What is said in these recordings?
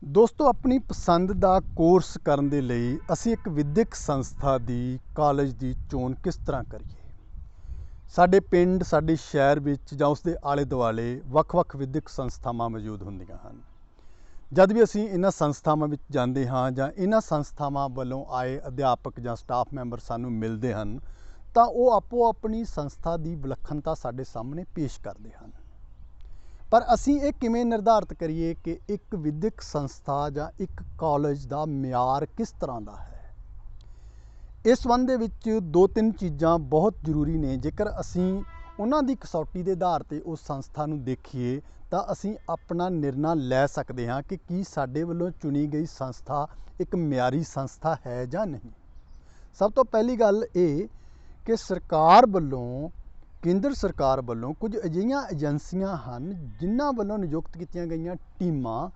ਦੋਸਤੋ ਆਪਣੀ ਪਸੰਦ ਦਾ ਕੋਰਸ ਕਰਨ ਦੇ ਲਈ ਅਸੀਂ ਇੱਕ ਵਿਦਿਅਕ ਸੰਸਥਾ ਦੀ ਕਾਲਜ ਦੀ ਚੋਣ ਕਿਸ ਤਰ੍ਹਾਂ ਕਰੀਏ। ਸਾਡੇ ਪਿੰਡ ਸਾਡੇ ਸ਼ਹਿਰ ਵਿੱਚ ਜਾਂ ਉਸ ਦੇ ਆਲੇ ਦੁਆਲੇ ਵੱਖ-ਵੱਖ ਵਿਦਿਅਕ ਸੰਸਥਾਵਾਂ ਮੌਜੂਦ ਹੁੰਦੀਆਂ ਹਨ। ਜਦ ਵੀ ਅਸੀਂ ਇਹਨਾਂ ਸੰਸਥਾਵਾਂ ਵਿੱਚ ਜਾਂਦੇ ਹਾਂ ਜਾਂ ਇਹਨਾਂ ਸੰਸਥਾਵਾਂ ਵੱਲੋਂ ਆਏ ਅਧਿਆਪਕ ਜਾਂ ਸਟਾਫ ਮੈਂਬਰ ਸਾਨੂੰ ਮਿਲਦੇ ਹਨ ਤਾਂ ਉਹ ਆਪੋ ਆਪਣੀ ਸੰਸਥਾ ਦੀ ਵਿਲੱਖਣਤਾ ਸਾਡੇ ਸਾਹਮਣੇ ਪੇਸ਼ ਕਰਦੇ ਹਨ। ਪਰ ਅਸੀਂ ਇਹ ਕਿਵੇਂ ਨਿਰਧਾਰਿਤ ਕਰੀਏ ਕਿ ਇੱਕ ਵਿਦਿਅਕ ਸੰਸਥਾ ਜਾਂ ਇੱਕ ਕਾਲਜ ਦਾ ਮਿਆਰ ਕਿਸ ਤਰ੍ਹਾਂ ਦਾ ਹੈ। ਇਸ ਸੰਬੰਧ ਦੇ ਵਿੱਚ ਦੋ ਤਿੰਨ ਚੀਜ਼ਾਂ ਬਹੁਤ ਜ਼ਰੂਰੀ ਨੇ। ਜੇਕਰ ਅਸੀਂ ਉਹਨਾਂ ਦੀ ਕਸੌਟੀ ਦੇ ਆਧਾਰ 'ਤੇ ਉਸ ਸੰਸਥਾ ਨੂੰ ਦੇਖੀਏ ਤਾਂ ਅਸੀਂ ਆਪਣਾ ਨਿਰਣਾ ਲੈ ਸਕਦੇ ਹਾਂ ਕਿ ਕੀ ਸਾਡੇ ਵੱਲੋਂ ਚੁਣੀ ਗਈ ਸੰਸਥਾ ਇੱਕ ਮਿਆਰੀ ਸੰਸਥਾ ਹੈ ਜਾਂ ਨਹੀਂ। ਸਭ ਤੋਂ ਪਹਿਲੀ ਗੱਲ ਇਹ ਕਿ ਸਰਕਾਰ ਵੱਲੋਂ ਕੇਂਦਰ ਸਰਕਾਰ ਵੱਲੋਂ ਕੁਝ ਅਜਿਹੀਆਂ ਏਜੰਸੀਆਂ ਹਨ ਜਿਨ੍ਹਾਂ ਵੱਲੋਂ ਨਿਯੁਕਤ ਕੀਤੀਆਂ ਗਈਆਂ ਟੀਮਾਂ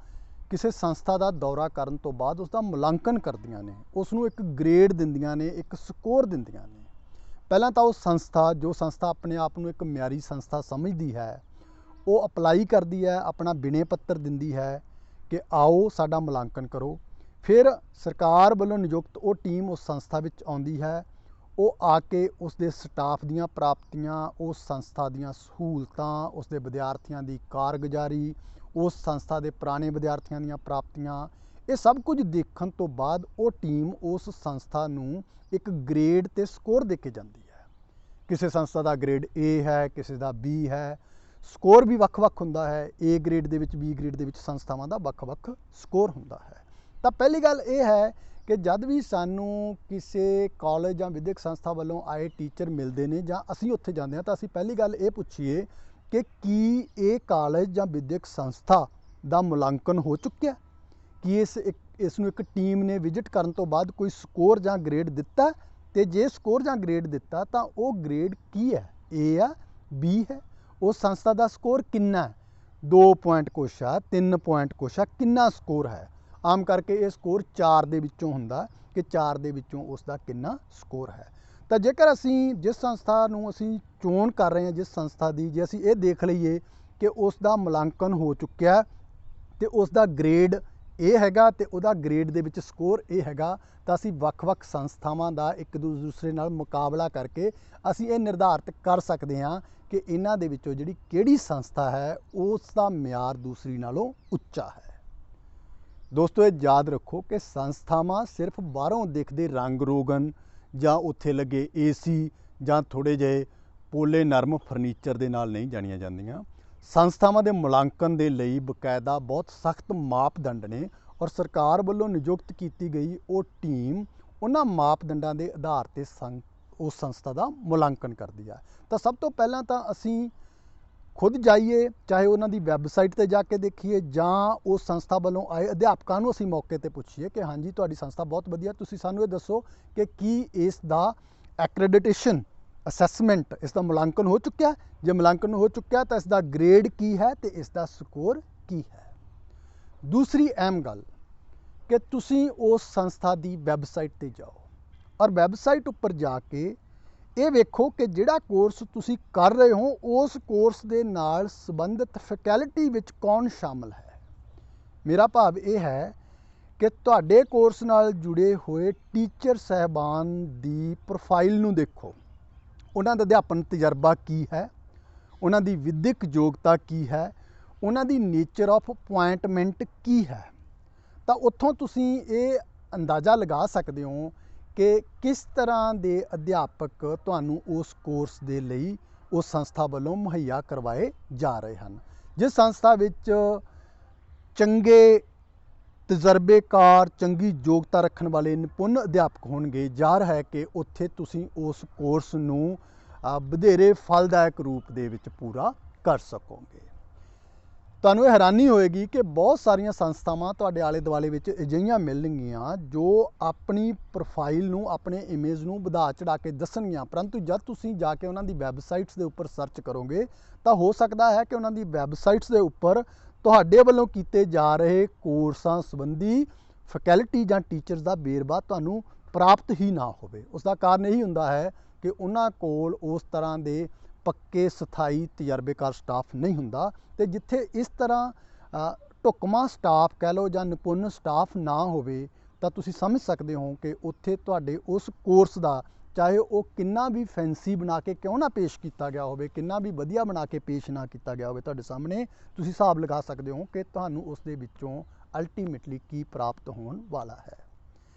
ਕਿਸੇ ਸੰਸਥਾ ਦਾ ਦੌਰਾ ਕਰਨ ਤੋਂ ਬਾਅਦ ਉਸ ਦਾ ਮੁਲਾਂਕਣ ਕਰਦੀਆਂ ਨੇ, ਉਸ ਨੂੰ ਇੱਕ ਗ੍ਰੇਡ ਦਿੰਦੀਆਂ ਨੇ, ਇੱਕ ਸਕੋਰ ਦਿੰਦੀਆਂ ਨੇ। ਪਹਿਲਾਂ ਤਾਂ ਉਹ ਸੰਸਥਾ ਜੋ ਸੰਸਥਾ ਆਪਣੇ ਆਪ ਨੂੰ ਇੱਕ ਮਿਆਰੀ ਸੰਸਥਾ ਸਮਝਦੀ ਹੈ ਉਹ ਅਪਲਾਈ ਕਰਦੀ ਹੈ, ਆਪਣਾ ਬਿਨੇ ਪੱਤਰ ਦਿੰਦੀ ਹੈ ਕਿ ਆਓ ਸਾਡਾ ਮੁਲਾਂਕਣ ਕਰੋ। ਫਿਰ ਸਰਕਾਰ ਵੱਲੋਂ ਨਿਯੁਕਤ ਉਹ ਟੀਮ ਉਸ ਸੰਸਥਾ ਵਿੱਚ ਆਉਂਦੀ ਹੈ। ਉਹ ਆ ਕੇ ਉਸ ਦੇ ਸਟਾਫ ਦੀਆਂ ਪ੍ਰਾਪਤੀਆਂ, ਉਸ ਸੰਸਥਾ ਦੀਆਂ ਸਹੂਲਤਾਂ, ਉਸ ਦੇ ਵਿਦਿਆਰਥੀਆਂ ਦੀ ਕਾਰਗੁਜ਼ਾਰੀ, ਉਸ ਸੰਸਥਾ ਦੇ ਪੁਰਾਣੇ ਵਿਦਿਆਰਥੀਆਂ ਦੀਆਂ ਪ੍ਰਾਪਤੀਆਂ, ਇਹ ਸਭ ਕੁਝ ਦੇਖਣ ਤੋਂ ਬਾਅਦ ਉਹ ਟੀਮ ਉਸ ਸੰਸਥਾ ਨੂੰ ਇੱਕ ਗ੍ਰੇਡ ਤੇ ਸਕੋਰ ਦੇ ਕੇ ਜਾਂਦੀ ਹੈ। ਕਿਸੇ ਸੰਸਥਾ ਦਾ ਗ੍ਰੇਡ A ਹੈ, ਕਿਸੇ ਦਾ B ਹੈ। ਸਕੋਰ ਵੀ ਵੱਖ-ਵੱਖ ਹੁੰਦਾ ਹੈ। A ਗ੍ਰੇਡ ਦੇ ਵਿੱਚ, B ਗ੍ਰੇਡ ਦੇ ਵਿੱਚ ਸੰਸਥਾਵਾਂ ਦਾ ਵੱਖ-ਵੱਖ ਸਕੋਰ ਹੁੰਦਾ ਹੈ। ਤਾਂ ਪਹਿਲੀ ਗੱਲ ਇਹ ਹੈ ਕਿ ਜਦ ਵੀ ਸਾਨੂੰ ਕਿਸੇ ਕਾਲਜ ਜਾਂ ਵਿਦਿਅਕ ਸੰਸਥਾ ਵੱਲੋਂ ਆਏ ਟੀਚਰ ਮਿਲਦੇ ਨੇ ਜਾਂ ਅਸੀਂ ਉੱਥੇ ਜਾਂਦੇ ਹਾਂ ਤਾਂ ਅਸੀਂ ਪਹਿਲੀ ਗੱਲ ਇਹ ਪੁੱਛੀਏ ਕਿ ਕੀ ਇਹ ਕਾਲਜ ਜਾਂ ਵਿਦਿਅਕ ਸੰਸਥਾ ਦਾ ਮੁਲਾਂਕਣ ਹੋ ਚੁੱਕਿਆ, ਕਿ ਇਸ ਨੂੰ ਇੱਕ ਟੀਮ ਨੇ ਵਿਜ਼ਿਟ ਕਰਨ ਤੋਂ ਬਾਅਦ ਕੋਈ ਸਕੋਰ ਜਾਂ ਗ੍ਰੇਡ ਦਿੱਤਾ, ਅਤੇ ਜੇ ਸਕੋਰ ਜਾਂ ਗ੍ਰੇਡ ਦਿੱਤਾ ਤਾਂ ਉਹ ਗ੍ਰੇਡ ਕੀ ਹੈ, A ਆ, B ਹੈ। ਉਸ ਸੰਸਥਾ ਦਾ ਸਕੋਰ ਕਿੰਨਾ ਹੈ, 2 ਪੁਆਇੰਟ ਕੁਛ ਆ, 3 ਪੁਆਇੰਟ ਕੁਛ ਆ, ਕਿੰਨਾ ਸਕੋਰ ਹੈ। ਆਮ ਕਰਕੇ ਇਹ ਸਕੋਰ 4 ਦੇ ਵਿੱਚੋਂ ਹੁੰਦਾ ਕਿ 4 ਦੇ ਵਿੱਚੋਂ ਉਸ ਦਾ ਕਿੰਨਾ ਸਕੋਰ ਹੈ। ਤਾਂ ਜੇਕਰ ਅਸੀਂ ਜਿਸ ਸੰਸਥਾ ਨੂੰ ਅਸੀਂ ਚੋਣ ਕਰ ਰਹੇ ਹਾਂ, ਜਿਸ ਸੰਸਥਾ ਦੀ, ਜੇ ਅਸੀਂ ਇਹ ਦੇਖ ਲਈਏ ਕਿ ਉਸ ਦਾ ਮੁਲਾਂਕਣ ਹੋ ਚੁੱਕਿਆ ਅਤੇ ਉਸ ਦਾ ਗ੍ਰੇਡ ਇਹ ਹੈਗਾ ਅਤੇ ਉਹਦਾ ਗ੍ਰੇਡ ਦੇ ਵਿੱਚ ਸਕੋਰ ਇਹ ਹੈਗਾ, ਤਾਂ ਅਸੀਂ ਵੱਖ-ਵੱਖ ਸੰਸਥਾਵਾਂ ਦਾ ਇੱਕ ਦੂਸਰੇ ਨਾਲ ਮੁਕਾਬਲਾ ਕਰਕੇ ਅਸੀਂ ਇਹ ਨਿਰਧਾਰਿਤ ਕਰ ਸਕਦੇ ਹਾਂ ਕਿ ਇਹਨਾਂ ਦੇ ਵਿੱਚੋਂ ਜਿਹੜੀ ਕਿਹੜੀ ਸੰਸਥਾ ਹੈ ਉਸ ਦਾ ਮਿਆਰ ਦੂਸਰੀ ਨਾਲੋਂ ਉੱਚਾ ਹੈ। ਦੋਸਤੋ ਇਹ ਯਾਦ ਰੱਖੋ ਕਿ ਸੰਸਥਾਵਾਂ ਸਿਰਫ ਬਾਹਰੋਂ ਦਿਖਦੇ ਰੰਗ ਰੋਗਨ ਜਾਂ ਉੱਥੇ ਲੱਗੇ AC ਜਾਂ ਥੋੜ੍ਹੇ ਜਿਹੇ ਪੋਲੇ ਨਰਮ ਫਰਨੀਚਰ ਦੇ ਨਾਲ ਨਹੀਂ ਜਾਣੀਆਂ ਜਾਂਦੀਆਂ। ਸੰਸਥਾਵਾਂ ਦੇ ਮੁਲਾਂਕਣ ਦੇ ਲਈ ਬਕਾਇਦਾ ਬਹੁਤ ਸਖਤ ਮਾਪਦੰਡ ਨੇ ਔਰ ਸਰਕਾਰ ਵੱਲੋਂ ਨਿਯੁਕਤ ਕੀਤੀ ਗਈ ਉਹ ਟੀਮ ਉਹਨਾਂ ਮਾਪਦੰਡਾਂ ਦੇ ਆਧਾਰ 'ਤੇ ਉਸ ਸੰਸਥਾ ਦਾ ਮੁਲਾਂਕਣ ਕਰਦੀ ਹੈ। ਤਾਂ ਸਭ ਤੋਂ ਪਹਿਲਾਂ ਤਾਂ ਅਸੀਂ ਖੁਦ ਜਾਈਏ, ਚਾਹੇ ਉਹਨਾਂ ਦੀ ਵੈੱਬਸਾਈਟ 'ਤੇ ਜਾ ਕੇ ਦੇਖੀਏ ਜਾਂ ਉਸ ਸੰਸਥਾ ਵੱਲੋਂ ਆਏ ਅਧਿਆਪਕਾਂ ਨੂੰ ਅਸੀਂ ਮੌਕੇ 'ਤੇ ਪੁੱਛੀਏ ਕਿ ਹਾਂਜੀ ਤੁਹਾਡੀ ਸੰਸਥਾ ਬਹੁਤ ਵਧੀਆ, ਤੁਸੀਂ ਸਾਨੂੰ ਇਹ ਦੱਸੋ ਕਿ ਕੀ ਇਸ ਦਾ ਐਕ੍ਰੈਡੀਟੇਸ਼ਨ ਅਸੈਸਮੈਂਟ, ਇਸ ਦਾ ਮੁਲਾਂਕਣ ਹੋ ਚੁੱਕਿਆ। ਜੇ ਮੁਲਾਂਕਣ ਹੋ ਚੁੱਕਿਆ ਤਾਂ ਇਸ ਦਾ ਗ੍ਰੇਡ ਕੀ ਹੈ ਅਤੇ ਇਸ ਦਾ ਸਕੋਰ ਕੀ ਹੈ। ਦੂਸਰੀ ਅਹਿਮ ਗੱਲ ਕਿ ਤੁਸੀਂ ਉਸ ਸੰਸਥਾ ਦੀ ਵੈੱਬਸਾਈਟ 'ਤੇ ਜਾਓ ਔਰ ਵੈੱਬਸਾਈਟ ਉੱਪਰ ਜਾ ਕੇ ਇਹ ਵੇਖੋ ਕਿ ਜਿਹੜਾ ਕੋਰਸ ਤੁਸੀਂ ਕਰ ਰਹੇ ਹੋ ਉਸ ਕੋਰਸ ਦੇ ਨਾਲ ਸੰਬੰਧਿਤ ਫੈਕਲਟੀ ਵਿੱਚ ਕੌਣ ਸ਼ਾਮਲ ਹੈ। ਮੇਰਾ ਭਾਵ ਇਹ ਹੈ ਕਿ ਤੁਹਾਡੇ ਕੋਰਸ ਨਾਲ ਜੁੜੇ ਹੋਏ ਟੀਚਰ ਸਾਹਿਬਾਨ ਦੀ ਪ੍ਰੋਫਾਈਲ ਨੂੰ ਦੇਖੋ, ਉਹਨਾਂ ਦਾ ਅਧਿਆਪਨ ਤਜਰਬਾ ਕੀ ਹੈ, ਉਹਨਾਂ ਦੀ ਵਿਦਿਅਕ ਯੋਗਤਾ ਕੀ ਹੈ, ਉਹਨਾਂ ਦੀ ਨੇਚਰ ਆਫ ਅਪੁਆਇੰਟਮੈਂਟ ਕੀ ਹੈ। ਤਾਂ ਉੱਥੋਂ ਤੁਸੀਂ ਇਹ ਅੰਦਾਜ਼ਾ ਲਗਾ ਸਕਦੇ ਹੋ ਕਿ ਕਿਸ ਤਰ੍ਹਾਂ ਦੇ ਅਧਿਆਪਕ ਤੁਹਾਨੂੰ ਉਸ ਕੋਰਸ ਦੇ ਲਈ ਉਸ ਸੰਸਥਾ ਵੱਲੋਂ ਮੁਹੱਈਆ ਕਰਵਾਏ ਜਾ ਰਹੇ ਹਨ। ਜਿਸ ਸੰਸਥਾ ਵਿੱਚ ਚੰਗੇ ਤਜਰਬੇਕਾਰ, ਚੰਗੀ ਯੋਗਤਾ ਰੱਖਣ ਵਾਲੇ ਨਿਪੁੰਨ ਅਧਿਆਪਕ ਹੋਣਗੇ, ਜ਼ਾਹਰ ਹੈ ਕਿ ਉੱਥੇ ਤੁਸੀਂ ਉਸ ਕੋਰਸ ਨੂੰ ਵਧੇਰੇ ਫਲਦਾਇਕ ਰੂਪ ਦੇ ਵਿੱਚ ਪੂਰਾ ਕਰ ਸਕੋਗੇ। ਤੁਹਾਨੂੰ ਇਹ ਹੈਰਾਨੀ ਹੋਏਗੀ ਕਿ ਬਹੁਤ ਸਾਰੀਆਂ ਸੰਸਥਾਵਾਂ ਤੁਹਾਡੇ ਆਲੇ ਦੁਆਲੇ ਵਿੱਚ ਅਜਿਹੀਆਂ ਮਿਲਣਗੀਆਂ ਜੋ ਆਪਣੀ ਪ੍ਰੋਫਾਈਲ ਨੂੰ, ਆਪਣੇ ਇਮੇਜ ਨੂੰ ਵਧਾ ਚੜਾ ਕੇ ਦੱਸਣਗੀਆਂ, ਪਰੰਤੂ ਜਦ ਤੁਸੀਂ ਜਾ ਕੇ ਉਹਨਾਂ ਦੀ ਵੈੱਬਸਾਈਟਸ ਦੇ ਉੱਪਰ ਸਰਚ ਕਰੋਗੇ ਤਾਂ ਹੋ ਸਕਦਾ ਹੈ ਕਿ ਉਹਨਾਂ ਦੀ ਵੈੱਬਸਾਈਟਸ ਦੇ ਉੱਪਰ ਤੁਹਾਡੇ ਵੱਲੋਂ ਕੀਤੇ ਜਾ ਰਹੇ ਕੋਰਸਾਂ ਸੰਬੰਧੀ ਫੈਕਲਟੀ ਜਾਂ ਟੀਚਰਸ ਦਾ ਵੇਰਵਾ ਤੁਹਾਨੂੰ ਪ੍ਰਾਪਤ ਹੀ ਨਾ ਹੋਵੇ। ਉਸ ਦਾ ਕਾਰਨ ਇਹੀ ਹੁੰਦਾ ਹੈ ਕਿ ਉਹਨਾਂ ਕੋਲ ਉਸ ਤਰ੍ਹਾਂ ਦੇ ਪੱਕੇ ਸਥਾਈ ਤਜਰਬੇਕਾਰ ਸਟਾਫ ਨਹੀਂ ਹੁੰਦਾ। ਤੇ ਜਿੱਥੇ ਇਸ ਤਰ੍ਹਾਂ ਢੁਕਵਾਂ ਸਟਾਫ ਕਹਿ ਲਓ ਜਾਂ ਨਿਪੁੰਨ ਸਟਾਫ ਨਾ ਹੋਵੇ ਤਾਂ ਤੁਸੀਂ ਸਮਝ ਸਕਦੇ ਹੋ ਕਿ ਉੱਥੇ ਤੁਹਾਡੇ ਉਸ ਕੋਰਸ ਦਾ ਚਾਹੇ ਉਹ ਕਿੰਨਾ ਵੀ ਫੈਂਸੀ ਬਣਾ ਕੇ ਕਿਉਂ ਨਾ ਪੇਸ਼ ਕੀਤਾ ਗਿਆ ਹੋਵੇ, ਕਿੰਨਾ ਵੀ ਵਧੀਆ ਬਣਾ ਕੇ ਪੇਸ਼ ਨਾ ਕੀਤਾ ਗਿਆ ਹੋਵੇ ਤੁਹਾਡੇ ਸਾਹਮਣੇ, ਤੁਸੀਂ ਹਿਸਾਬ ਲਗਾ ਸਕਦੇ ਹੋ ਕਿ ਤੁਹਾਨੂੰ ਉਸ ਦੇ ਵਿੱਚੋਂ ਅਲਟੀਮੇਟਲੀ ਕੀ ਪ੍ਰਾਪਤ ਹੋਣ ਵਾਲਾ ਹੈ।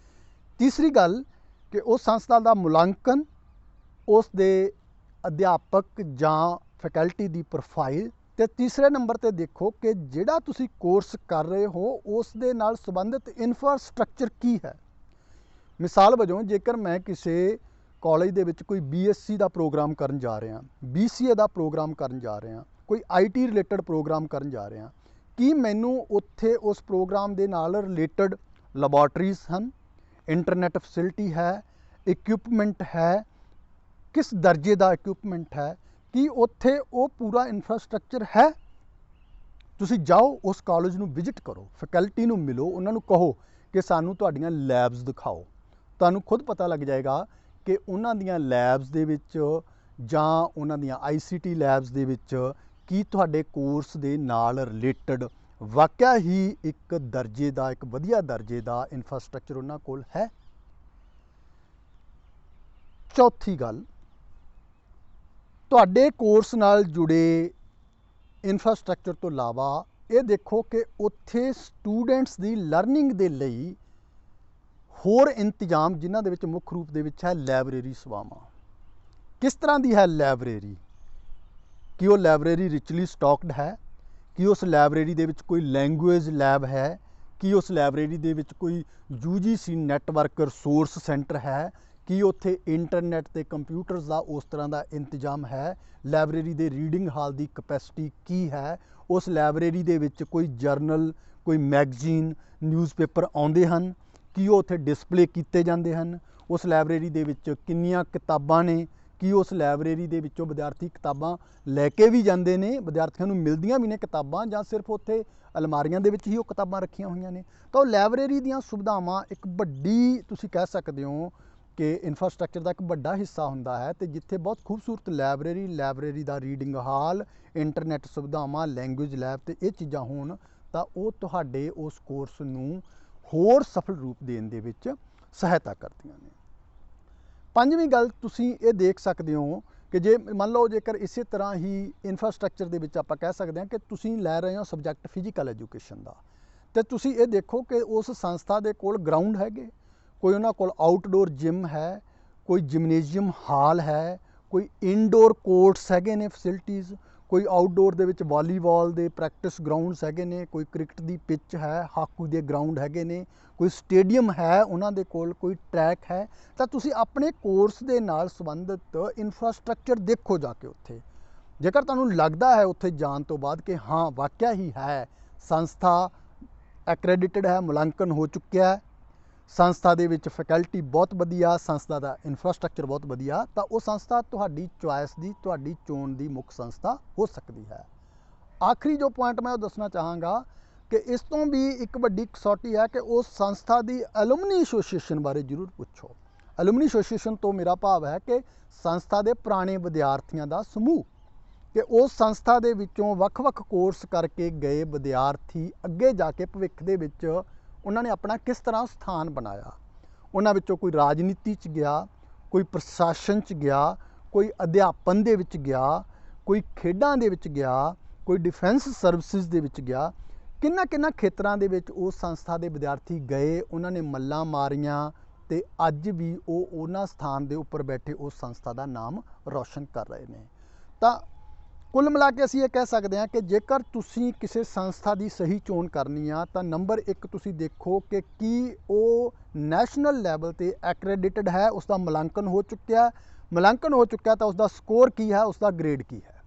ਤੀਸਰੀ ਗੱਲ ਕਿ ਉਸ ਸੰਸਥਾ ਦਾ ਮੁਲਾਂਕਣ, ਉਸ ਦੇ ਅਧਿਆਪਕ ਜਾਂ ਫੈਕਲਟੀ ਦੀ ਪ੍ਰੋਫਾਈਲ, ਤੇ ਤੀਸਰੇ ਨੰਬਰ ਤੇ ਦੇਖੋ ਕਿ ਜਿਹੜਾ ਤੁਸੀਂ ਕੋਰਸ ਕਰ ਰਹੇ ਹੋ ਉਸ ਦੇ ਨਾਲ ਸੰਬੰਧਿਤ ਇਨਫਰਾਸਟ੍ਰਕਚਰ ਕੀ ਹੈ। ਮਿਸਾਲ ਵਜੋਂ ਜੇਕਰ ਮੈਂ ਕਿਸੇ ਕਾਲਜ ਦੇ ਵਿੱਚ ਕੋਈ BSc ਦਾ ਪ੍ਰੋਗਰਾਮ ਕਰਨ ਜਾ ਰਿਹਾ, BCA ਦਾ ਪ੍ਰੋਗਰਾਮ ਕਰਨ ਜਾ ਰਿਹਾ, ਕੋਈ IT ਰਿਲੇਟਡ ਪ੍ਰੋਗਰਾਮ ਕਰਨ ਜਾ ਰਿਹਾ, ਕੀ ਮੈਨੂੰ ਉੱਥੇ ਉਸ ਪ੍ਰੋਗਰਾਮ ਦੇ ਨਾਲ ਰਿਲੇਟਡ ਲੈਬੋਰਟਰੀਜ਼ ਹਨ, ਇੰਟਰਨੈਟ ਫੈਸਿਲਿਟੀ ਹੈ, ਇਕਵਿਪਮੈਂਟ ਹੈ, ਕਿਸ ਦਰਜੇ ਦਾ ਇਕਵਿਪਮੈਂਟ ਹੈ, ਕੀ ਉੱਥੇ ਉਹ ਪੂਰਾ ਇਨਫਰਾਸਟ੍ਰਕਚਰ ਹੈ। ਤੁਸੀਂ ਜਾਓ ਉਸ ਕਾਲਜ ਨੂੰ ਵਿਜ਼ਿਟ ਕਰੋ, ਫੈਕਲਟੀ ਨੂੰ ਮਿਲੋ, ਉਹਨਾਂ ਨੂੰ ਕਹੋ ਕਿ ਸਾਨੂੰ ਤੁਹਾਡੀਆਂ ਲੈਬਸ ਦਿਖਾਓ। ਤੁਹਾਨੂੰ ਖੁਦ ਪਤਾ ਲੱਗ ਜਾਏਗਾ ਕਿ ਉਹਨਾਂ ਦੀਆਂ ਲੈਬਸ ਦੇ ਵਿੱਚ ਜਾਂ ਉਹਨਾਂ ਦੀਆਂ ICT ਲੈਬਸ ਦੇ ਵਿੱਚ ਕੀ ਤੁਹਾਡੇ ਕੋਰਸ ਦੇ ਨਾਲ ਰਿਲੇਟਡ ਵਾਕਿਆ ਹੀ ਇੱਕ ਦਰਜੇ ਦਾ, ਇੱਕ ਵਧੀਆ ਦਰਜੇ ਦਾ ਇਨਫਰਾਸਟ੍ਰਕਚਰ ਉਹਨਾਂ ਕੋਲ ਹੈ। ਚੌਥੀ ਗੱਲ, ਤੁਹਾਡੇ ਕੋਰਸ ਨਾਲ ਜੁੜੇ ਇਨਫਰਾਸਟ੍ਰਕਚਰ ਤੋਂ ਇਲਾਵਾ ਇਹ ਦੇਖੋ ਕਿ ਉੱਥੇ ਸਟੂਡੈਂਟਸ ਦੀ ਲਰਨਿੰਗ ਦੇ ਲਈ ਹੋਰ ਇੰਤਜ਼ਾਮ, ਜਿਨ੍ਹਾਂ ਦੇ ਵਿੱਚ ਮੁੱਖ ਰੂਪ ਦੇ ਵਿੱਚ ਹੈ ਲਾਇਬ੍ਰੇਰੀ ਸੇਵਾਵਾਂ। ਕਿਸ ਤਰ੍ਹਾਂ ਦੀ ਹੈ ਲਾਇਬ੍ਰੇਰੀ? ਕਿ ਉਹ ਲਾਇਬ੍ਰੇਰੀ ਰਿਚਲੀ ਸਟਾਕਡ ਹੈ? ਕਿ ਉਸ ਲਾਇਬ੍ਰੇਰੀ ਦੇ ਵਿੱਚ ਕੋਈ ਲੈਂਗੁਏਜ ਲੈਬ ਹੈ? ਕਿ ਉਸ ਲਾਇਬ੍ਰੇਰੀ ਦੇ ਵਿੱਚ ਕੋਈ UGC ਨੈਟਵਰਕ ਰਿਸੋਰਸ ਸੈਂਟਰ ਹੈ? ਕਿ ਉੱਥੇ ਇੰਟਰਨੈਟ ਤੇ ਕੰਪਿਊਟਰਸ ਦਾ ਉਸ ਤਰ੍ਹਾਂ ਦਾ ਇੰਤਜ਼ਾਮ ਹੈ? ਲਾਇਬ੍ਰੇਰੀ ਦੇ ਰੀਡਿੰਗ ਹਾਲ ਦੀ ਕਪੈਸਿਟੀ ਕੀ ਹੈ? ਉਸ ਲਾਇਬ੍ਰੇਰੀ ਦੇ ਵਿੱਚ ਕੋਈ ਜਰਨਲ, ਕੋਈ ਮੈਗਜ਼ੀਨ, ਨਿਊਜ਼ਪੇਪਰ ਆਉਂਦੇ ਹਨ? ਕੀ ਉਹ ਉੱਥੇ ਡਿਸਪਲੇ ਕੀਤੇ ਜਾਂਦੇ ਹਨ? ਉਸ ਲਾਇਬ੍ਰੇਰੀ ਦੇ ਵਿੱਚ ਕਿੰਨੀਆਂ ਕਿਤਾਬਾਂ ਨੇ? ਕੀ ਉਸ ਲਾਇਬ੍ਰੇਰੀ ਦੇ ਵਿੱਚੋਂ ਵਿਦਿਆਰਥੀ ਕਿਤਾਬਾਂ ਲੈ ਕੇ ਵੀ ਜਾਂਦੇ ਨੇ, ਵਿਦਿਆਰਥੀਆਂ ਨੂੰ ਮਿਲਦੀਆਂ ਵੀ ਨੇ ਕਿਤਾਬਾਂ, ਜਾਂ ਸਿਰਫ ਉੱਥੇ ਅਲਮਾਰੀਆਂ ਦੇ ਵਿੱਚ ਹੀ ਉਹ ਕਿਤਾਬਾਂ ਰੱਖੀਆਂ ਹੋਈਆਂ ਨੇ? ਤਾਂ ਉਹ ਲਾਇਬ੍ਰੇਰੀ ਦੀਆਂ ਸੁਵਿਧਾਵਾਂ ਇੱਕ ਵੱਡੀ, ਤੁਸੀਂ ਕਹਿ ਸਕਦੇ ਹੋ ਕਿ ਇਨਫਰਾਸਟ੍ਰਕਚਰ ਦਾ ਇੱਕ ਵੱਡਾ ਹਿੱਸਾ ਹੁੰਦਾ ਹੈ। ਤੇ ਜਿੱਥੇ ਬਹੁਤ ਖੂਬਸੂਰਤ ਲਾਇਬ੍ਰੇਰੀ ਦਾ ਰੀਡਿੰਗ ਹਾਲ, ਇੰਟਰਨੈਟ ਸੁਵਿਧਾਵਾਂ, ਲੈਂਗੁਏਜ ਲੈਬ ਤੇ ਇਹ ਚੀਜ਼ਾਂ ਹੋਣ ਤਾਂ ਉਹ ਤੁਹਾਡੇ ਉਸ ਕੋਰਸ ਨੂੰ ਹੋਰ ਸਫਲ ਰੂਪ ਦੇਣ ਦੇ ਵਿੱਚ ਸਹਾਇਤਾ ਕਰਦੀਆਂ ਨੇ। ਪੰਜਵੀਂ ਗੱਲ, ਤੁਸੀਂ ਇਹ ਦੇਖ ਸਕਦੇ ਹੋ ਕਿ ਜੇ ਮੰਨ ਲਓ ਜੇਕਰ ਇਸੇ ਤਰ੍ਹਾਂ ਹੀ ਇਨਫਰਾਸਟ੍ਰਕਚਰ ਦੇ ਵਿੱਚ ਆਪਾਂ ਕਹਿ ਸਕਦੇ ਹਾਂ ਕਿ ਤੁਸੀਂ ਲੈ ਰਹੇ ਹੋ ਸਬਜੈਕਟ ਫਿਜ਼ੀਕਲ ਐਜੂਕੇਸ਼ਨ ਦਾ, ਤੇ ਤੁਸੀਂ ਇਹ ਦੇਖੋ ਕਿ ਉਸ ਸੰਸਥਾ ਦੇ ਕੋਲ ਗਰਾਊਂਡ ਹੈਗੇ, ਕੋਈ ਉਹਨਾਂ ਕੋਲ ਆਊਟਡੋਰ ਜਿਮ ਹੈ, ਕੋਈ ਜਿਮਨੇਜ਼ੀਅਮ ਹਾਲ ਹੈ, ਕੋਈ ਇਨਡੋਰ ਕੋਰਟਸ ਹੈਗੇ ਨੇ ਫੈਸਿਲਿਟੀਜ਼, ਕੋਈ ਆਊਟਡੋਰ ਦੇ ਵਿੱਚ ਵਾਲੀਬਾਲ ਦੇ ਪ੍ਰੈਕਟਿਸ ਗਰਾਊਂਡਸ ਹੈਗੇ ਨੇ, ਕੋਈ ਕ੍ਰਿਕਟ ਦੀ ਪਿੱਚ ਹੈ, ਹਾਕੀ ਦੇ ਗਰਾਊਂਡ ਹੈਗੇ ਨੇ, ਕੋਈ ਸਟੇਡੀਅਮ ਹੈ ਉਹਨਾਂ ਦੇ ਕੋਲ, ਕੋਈ ਟਰੈਕ ਹੈ। ਤਾਂ ਤੁਸੀਂ ਆਪਣੇ ਕੋਰਸ ਦੇ ਨਾਲ ਸੰਬੰਧਿਤ ਇਨਫਰਾਸਟ੍ਰਕਚਰ ਦੇਖੋ ਜਾ ਕੇ ਉੱਥੇ। ਜੇਕਰ ਤੁਹਾਨੂੰ ਲੱਗਦਾ ਹੈ ਉੱਥੇ ਜਾਣ ਤੋਂ ਬਾਅਦ ਕਿ ਹਾਂ ਵਾਕਿਆ ਹੀ ਹੈ, ਸੰਸਥਾ ਐਕ੍ਰੈਡਿਟਡ ਹੈ, ਮੁਲਾਂਕਣ ਹੋ ਚੁੱਕਿਆ ਹੈ, ਸੰਸਥਾ ਦੇ ਵਿੱਚ ਫੈਕਲਟੀ ਬਹੁਤ ਵਧੀਆ, ਸੰਸਥਾ ਦਾ ਇਨਫਰਾਸਟ੍ਰਕਚਰ ਬਹੁਤ ਵਧੀਆ, ਤਾਂ ਉਹ ਸੰਸਥਾ ਤੁਹਾਡੀ ਚੁਆਇਸ ਦੀ, ਤੁਹਾਡੀ ਚੋਣ ਦੀ ਮੁੱਖ ਸੰਸਥਾ ਹੋ ਸਕਦੀ ਹੈ। ਆਖਰੀ ਜੋ ਪੁਆਇੰਟ ਮੈਂ ਉਹ ਦੱਸਣਾ ਚਾਹਾਂਗਾ ਕਿ ਇਸ ਤੋਂ ਵੀ ਇੱਕ ਵੱਡੀ ਕਸੌਟੀ ਹੈ ਕਿ ਉਸ ਸੰਸਥਾ ਦੀ ਐਲੂਮਨੀ ਐਸੋਸੀਏਸ਼ਨ ਬਾਰੇ ਜ਼ਰੂਰ ਪੁੱਛੋ। ਐਲੂਮਨੀ ਐਸੋਸੀਏਸ਼ਨ ਤੋਂ ਮੇਰਾ ਭਾਵ ਹੈ ਕਿ ਸੰਸਥਾ ਦੇ ਪੁਰਾਣੇ ਵਿਦਿਆਰਥੀਆਂ ਦਾ ਸਮੂਹ, ਕਿ ਉਸ ਸੰਸਥਾ ਦੇ ਵਿੱਚੋਂ ਵੱਖ-ਵੱਖ ਕੋਰਸ ਕਰਕੇ ਗਏ ਵਿਦਿਆਰਥੀ ਅੱਗੇ ਜਾ ਕੇ ਭਵਿੱਖ ਦੇ ਵਿੱਚ ਉਹਨਾਂ ਨੇ ਆਪਣਾ ਕਿਸ ਤਰ੍ਹਾਂ ਸਥਾਨ ਬਣਾਇਆ। ਉਹਨਾਂ ਵਿੱਚੋਂ ਕੋਈ ਰਾਜਨੀਤੀ 'ਚ ਗਿਆ, ਕੋਈ ਪ੍ਰਸ਼ਾਸਨ 'ਚ ਗਿਆ, ਕੋਈ ਅਧਿਆਪਨ ਦੇ ਵਿੱਚ ਗਿਆ, ਕੋਈ ਖੇਡਾਂ ਦੇ ਵਿੱਚ ਗਿਆ, ਕੋਈ ਡਿਫੈਂਸ ਸਰਵਿਸਿਜ਼ ਦੇ ਵਿੱਚ ਗਿਆ। ਕਿੰਨਾ ਖੇਤਰਾਂ ਦੇ ਵਿੱਚ ਉਸ ਸੰਸਥਾ ਦੇ ਵਿਦਿਆਰਥੀ ਗਏ, ਉਹਨਾਂ ਨੇ ਮੱਲਾਂ ਮਾਰੀਆਂ ਤੇ ਅੱਜ ਵੀ ਉਹ ਉਹਨਾਂ ਸਥਾਨ ਦੇ ਉੱਪਰ ਬੈਠੇ ਉਸ ਸੰਸਥਾ ਦਾ ਨਾਮ ਰੌਸ਼ਨ ਕਰ ਰਹੇ ਨੇ। ਤਾਂ ਕੁੱਲ ਮਿਲਾ ਕੇ ਅਸੀਂ ਇਹ ਕਹਿ ਸਕਦੇ ਹਾਂ ਕਿ ਜੇਕਰ ਤੁਸੀਂ ਕਿਸੇ ਸੰਸਥਾ ਦੀ ਸਹੀ ਚੋਣ ਕਰਨੀ ਆ ਤਾਂ ਨੰਬਰ 1 ਤੁਸੀਂ ਦੇਖੋ ਕਿ ਕੀ ਉਹ ਨੈਸ਼ਨਲ ਲੈਵਲ ਤੇ ਐਕ੍ਰੈਡਿਟਡ ਹੈ, ਉਸ ਦਾ ਮੁਲਾਂਕਣ ਹੋ ਚੁੱਕਿਆ ਤਾਂ ਉਸ ਦਾ ਸਕੋਰ ਕੀ ਹੈ, ਉਸ ਦਾ ਗ੍ਰੇਡ ਕੀ ਹੈ।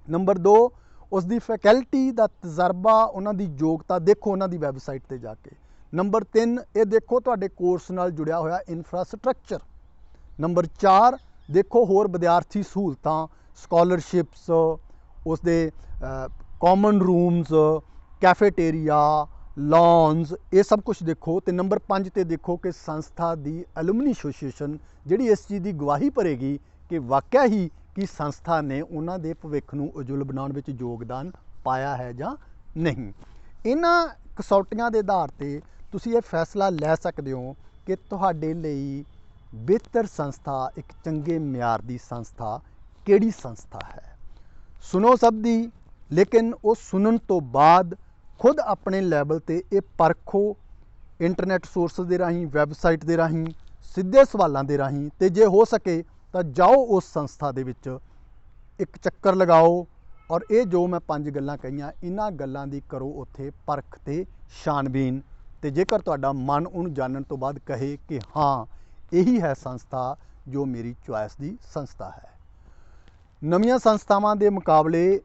ਨੰਬਰ 2, ਉਸ ਦੀ ਫੈਕਲਟੀ ਦਾ ਤਜਰਬਾ, ਉਹਨਾਂ ਦੀ ਯੋਗਤਾ ਦੇਖੋ ਉਹਨਾਂ ਦੀ ਵੈਬਸਾਈਟ ਤੇ ਜਾ ਕੇ। ਨੰਬਰ 3, ਇਹ ਦੇਖੋ ਤੁਹਾਡੇ ਕੋਰਸ ਨਾਲ ਜੁੜਿਆ ਹੋਇਆ ਇਨਫਰਾਸਟ੍ਰਕਚਰ। ਨੰਬਰ 4, ਦੇਖੋ ਹੋਰ ਵਿਦਿਆਰਥੀ ਸਹੂਲਤਾਂ, ਸਕਾਲਰਸ਼ਿਪਸ, ਉਸ ਦੇ ਕਾਮਨ ਰੂਮਸ, ਕੈਫੇਟੇਰੀਆ, ਲੌਨਸ, ਇਹ ਸਭ ਕੁਝ ਦੇਖੋ। ਤੇ ਨੰਬਰ 5 ਤੇ ਦੇਖੋ ਕਿ ਸੰਸਥਾ ਦੀ ਐਲੂਮਨੀ ਐਸੋਸੀਏਸ਼ਨ ਜਿਹੜੀ ਇਸ ਚੀਜ਼ ਦੀ ਗਵਾਹੀ ਭਰੇਗੀ ਕਿ ਵਾਕਿਆ ਹੀ ਕਿ ਸੰਸਥਾ ਨੇ ਉਹਨਾਂ ਦੇ ਭਵਿੱਖ ਨੂੰ ਉਜਵਲ ਬਣਾਉਣ ਵਿੱਚ ਯੋਗਦਾਨ ਪਾਇਆ ਹੈ ਜਾਂ ਨਹੀਂ। ਇਹਨਾਂ ਕਸੌਟੀਆਂ ਦੇ ਆਧਾਰ ਤੇ ਤੁਸੀਂ ਇਹ ਫੈਸਲਾ ਲੈ ਸਕਦੇ ਹੋ ਕਿ ਤੁਹਾਡੇ ਲਈ ਬਿਹਤਰ ਸੰਸਥਾ, ਇੱਕ ਚੰਗੇ ਮਿਆਰ ਦੀ ਸੰਸਥਾ ਕਿਹੜੀ ਸੰਸਥਾ ਹੈ। ਸੁਣੋ ਸਭ ਦੀ, ਲੇਕਿਨ ਉਹ ਸੁਣਨ ਤੋਂ ਬਾਅਦ ਖੁਦ ਆਪਣੇ ਲੈਵਲ ਤੇ ਇਹ ਪਰਖੋ, ਇੰਟਰਨੈਟ ਸੋਰਸ ਦੇ ਰਾਹੀਂ, ਵੈਬਸਾਈਟ ਦੇ ਰਾਹੀਂ, ਸਿੱਧੇ ਸਵਾਲਾਂ ਦੇ ਰਾਹੀਂ, ਤੇ ਜੇ ਹੋ ਸਕੇ ਤਾਂ ਜਾਓ ਉਸ ਸੰਸਥਾ ਦੇ ਵਿੱਚ ਇੱਕ ਚੱਕਰ ਲਗਾਓ ਔਰ ਇਹ ਜੋ ਮੈਂ 5 ਗੱਲਾਂ ਕਹੀਆਂ, ਇਹਨਾਂ ਗੱਲਾਂ ਦੀ ਕਰੋ ਉੱਥੇ ਪਰਖ ਤੇ ਛਾਣਬੀਨ। ਤੇ ਜੇਕਰ ਤੁਹਾਡਾ ਮਨ ਉਹਨੂੰ ਜਾਣਨ ਤੋਂ ਬਾਅਦ ਕਹੇ ਕਿ ਹਾਂ ਇਹੀ ਹੈ ਸੰਸਥਾ ਜੋ ਮੇਰੀ ਚੁਆਇਸ ਦੀ ਸੰਸਥਾ ਹੈ। ਨਵੀਆਂ ਸੰਸਥਾਵਾਂ ਦੇ ਮੁਕਾਬਲੇ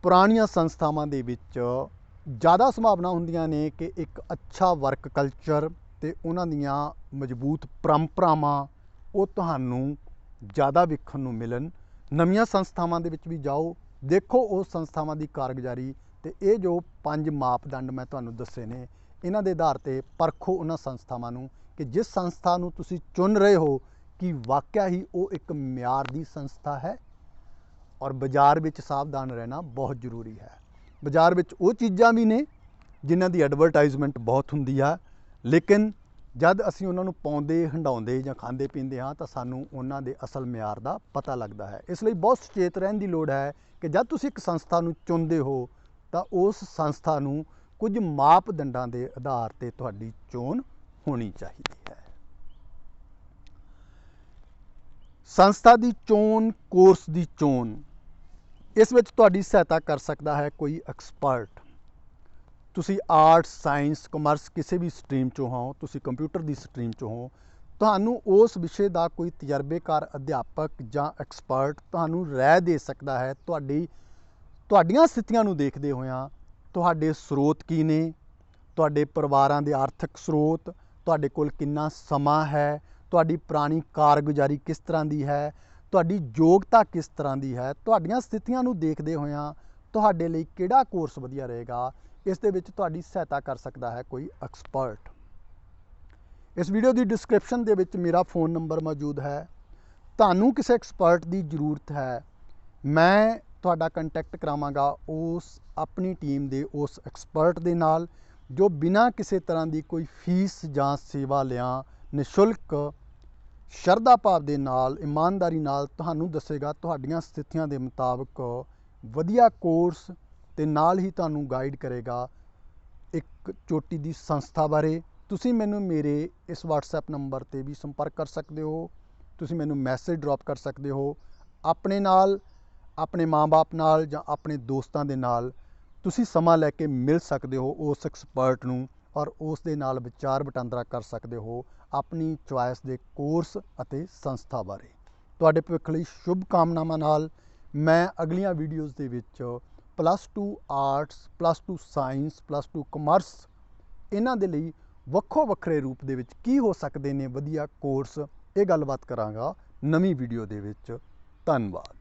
ਪੁਰਾਣੀਆਂ ਸੰਸਥਾਵਾਂ ਦੇ ਵਿੱਚ ਜ਼ਿਆਦਾ ਸੰਭਾਵਨਾ ਹੁੰਦੀਆਂ ਨੇ ਕਿ ਇੱਕ ਅੱਛਾ ਵਰਕ ਕਲਚਰ ਤੇ ਉਹਨਾਂ ਦੀਆਂ ਮਜ਼ਬੂਤ ਪਰੰਪਰਾਵਾਂ ਉਹ ਤੁਹਾਨੂੰ ਜ਼ਿਆਦਾ ਵੇਖਣ ਨੂੰ ਮਿਲਣ। ਨਵੀਆਂ ਸੰਸਥਾਵਾਂ ਦੇ ਵਿੱਚ ਵੀ ਜਾਓ, ਦੇਖੋ ਉਸ ਸੰਸਥਾਵਾਂ ਦੀ ਕਾਰਗੁਜ਼ਾਰੀ, ਤੇ ਇਹ ਜੋ 5 ਮਾਪਦੰਡ ਮੈਂ ਤੁਹਾਨੂੰ ਦੱਸੇ ਨੇ ਇਹਨਾਂ ਦੇ ਆਧਾਰ ਤੇ ਪਰਖੋ ਉਹਨਾਂ ਸੰਸਥਾਵਾਂ ਨੂੰ ਕਿ ਜਿਸ ਸੰਸਥਾ ਨੂੰ ਤੁਸੀਂ ਚੁਣ ਰਹੇ ਹੋ ਕਿ ਵਾਕਿਆ ਹੀ ਉਹ ਇੱਕ ਮਿਆਰ ਦੀ ਸੰਸਥਾ ਹੈ। ਔਰ ਬਾਜ਼ਾਰ ਵਿੱਚ ਸਾਵਧਾਨ ਰਹਿਣਾ ਬਹੁਤ ਜ਼ਰੂਰੀ ਹੈ। ਬਾਜ਼ਾਰ ਵਿੱਚ ਉਹ ਚੀਜ਼ਾਂ ਵੀ ਨੇ ਜਿਨ੍ਹਾਂ ਦੀ ਐਡਵਰਟਾਈਜ਼ਮੈਂਟ ਬਹੁਤ ਹੁੰਦੀ ਆ, ਲੇਕਿਨ ਜਦ ਅਸੀਂ ਉਹਨਾਂ ਨੂੰ ਪਾਉਂਦੇ, ਹੰਡਾਉਂਦੇ ਜਾਂ ਖਾਂਦੇ ਪੀਂਦੇ ਹਾਂ ਤਾਂ ਸਾਨੂੰ ਉਹਨਾਂ ਦੇ ਅਸਲ ਮਿਆਰ ਦਾ ਪਤਾ ਲੱਗਦਾ ਹੈ। ਇਸ ਲਈ ਬਹੁਤ ਸੁਚੇਤ ਰਹਿਣ ਦੀ ਲੋੜ ਹੈ ਕਿ ਜਦ ਤੁਸੀਂ ਇੱਕ ਸੰਸਥਾ ਨੂੰ ਚੁਣਦੇ ਹੋ ਤਾਂ ਉਸ ਸੰਸਥਾ ਨੂੰ ਕੁਝ ਮਾਪਦੰਡਾਂ ਦੇ ਆਧਾਰ ਤੇ ਤੁਹਾਡੀ ਚੋਣ ਹੋਣੀ ਚਾਹੀਦੀ ਹੈ। ਸੰਸਥਾ ਦੀ ਚੋਣ, ਕੋਰਸ ਦੀ ਚੋਣ, ਇਸ ਵਿੱਚ ਤੁਹਾਡੀ ਸਹਾਇਤਾ ਕਰ ਸਕਦਾ ਹੈ ਕੋਈ ਐਕਸਪਰਟ। ਤੁਸੀਂ ਆਰਟਸ, ਸਾਇੰਸ, ਕਮਰਸ ਕਿਸੇ ਵੀ ਸਟਰੀਮ 'ਚੋਂ ਹੋ, ਤੁਸੀਂ ਕੰਪਿਊਟਰ ਦੀ ਸਟਰੀਮ 'ਚੋਂ ਹੋ, ਤੁਹਾਨੂੰ ਉਸ ਵਿਸ਼ੇ ਦਾ ਕੋਈ ਤਜਰਬੇਕਾਰ ਅਧਿਆਪਕ ਜਾਂ ਐਕਸਪਰਟ ਤੁਹਾਨੂੰ ਰਾਏ ਦੇ ਸਕਦਾ ਹੈ। ਤੁਹਾਡੀਆਂ ਸਥਿਤੀਆਂ ਨੂੰ ਦੇਖਦੇ ਹੋਇਆਂ ਤੁਹਾਡੇ ਸਰੋਤ ਕੀ ਨੇ, ਤੁਹਾਡੇ ਪਰਿਵਾਰਾਂ ਦੇ ਆਰਥਿਕ ਸਰੋਤ, ਤੁਹਾਡੇ ਕੋਲ ਕਿੰਨਾ ਸਮਾਂ ਹੈ, ਤੁਹਾਡੀ ਪੁਰਾਣੀ ਕਾਰਗੁਜ਼ਾਰੀ ਕਿਸ ਤਰ੍ਹਾਂ ਦੀ ਹੈ, ਤੁਹਾਡੀ ਯੋਗਤਾ ਕਿਸ ਤਰ੍ਹਾਂ ਦੀ ਹੈ, ਤੁਹਾਡੀਆਂ ਸਥਿਤੀਆਂ ਨੂੰ ਦੇਖਦੇ ਹੋਇਆਂ ਤੁਹਾਡੇ ਲਈ ਕਿਹੜਾ ਕੋਰਸ ਵਧੀਆ ਰਹੇਗਾ, ਇਸ ਦੇ ਵਿੱਚ ਤੁਹਾਡੀ ਸਹਾਇਤਾ ਕਰ ਸਕਦਾ ਹੈ ਕੋਈ ਐਕਸਪਰਟ। ਇਸ ਵੀਡੀਓ ਦੀ ਡਿਸਕ੍ਰਿਪਸ਼ਨ ਦੇ ਵਿੱਚ ਮੇਰਾ ਫ਼ੋਨ ਨੰਬਰ ਮੌਜੂਦ ਹੈ। ਤੁਹਾਨੂੰ ਕਿਸੇ ਐਕਸਪਰਟ ਦੀ ਜ਼ਰੂਰਤ ਹੈ, ਮੈਂ ਤੁਹਾਡਾ ਕੰਟੈਕਟ ਕਰਾਵਾਂਗਾ ਉਸ ਆਪਣੀ ਟੀਮ ਦੇ ਉਸ ਐਕਸਪਰਟ ਦੇ ਨਾਲ ਜੋ ਬਿਨਾਂ ਕਿਸੇ ਤਰ੍ਹਾਂ ਦੀ ਕੋਈ ਫੀਸ ਜਾਂ ਸੇਵਾ ਲਿਆਂ ਨਿਸ਼ੁਲਕ ਸ਼ਰਧਾ ਭਾਵ ਦੇ ਨਾਲ, ਇਮਾਨਦਾਰੀ ਨਾਲ ਤੁਹਾਨੂੰ ਦੱਸੇਗਾ ਤੁਹਾਡੀਆਂ ਸਥਿਤੀਆਂ ਦੇ ਮੁਤਾਬਕ ਵਧੀਆ ਕੋਰਸ, ਤੇ ਨਾਲ ਹੀ ਤੁਹਾਨੂੰ ਗਾਈਡ ਕਰੇਗਾ ਇੱਕ ਚੋਟੀ ਦੀ ਸੰਸਥਾ ਬਾਰੇ। ਤੁਸੀਂ ਮੈਨੂੰ ਮੇਰੇ ਇਸ WhatsApp ਨੰਬਰ ਤੇ ਵੀ ਸੰਪਰਕ ਕਰ ਸਕਦੇ ਹੋ, ਤੁਸੀਂ ਮੈਨੂੰ ਮੈਸੇਜ ਡ੍ਰੌਪ ਕਰ ਸਕਦੇ ਹੋ। ਆਪਣੇ ਨਾਲ, ਆਪਣੇ ਮਾਂ-ਬਾਪ ਨਾਲ ਜਾਂ ਆਪਣੇ ਦੋਸਤਾਂ ਦੇ ਨਾਲ ਤੁਸੀਂ ਸਮਾਂ ਲੈ ਕੇ ਮਿਲ ਸਕਦੇ ਹੋ ਉਸ ਐਕਸਪਰਟ ਨੂੰ ਔਰ ਉਸ ਦੇ ਨਾਲ ਵਿਚਾਰ ਵਟਾਂਦਰਾ ਕਰ ਸਕਦੇ ਹੋ ਆਪਣੀ ਚੁਆਇਸ ਦੇ ਕੋਰਸ ਅਤੇ ਸੰਸਥਾ ਬਾਰੇ। ਤੁਹਾਡੇ ਭਵਿੱਖ ਲਈ ਸ਼ੁਭ ਕਾਮਨਾਵਾਂ ਨਾਲ ਮੈਂ ਅਗਲੀਆਂ ਵੀਡੀਓਜ਼ ਦੇ ਵਿੱਚ +2 ਆਰਟਸ, +2 ਸਾਇੰਸ, +2 ਕਮਰਸ, ਇਹਨਾਂ ਦੇ ਲਈ ਵੱਖੋ ਵੱਖਰੇ ਰੂਪ ਦੇ ਵਿੱਚ ਕੀ ਹੋ ਸਕਦੇ ਨੇ ਵਧੀਆ ਕੋਰਸ, ਇਹ ਗੱਲਬਾਤ ਕਰਾਂਗਾ ਨਵੀਂ ਵੀਡੀਓ ਦੇ ਵਿੱਚ। ਧੰਨਵਾਦ।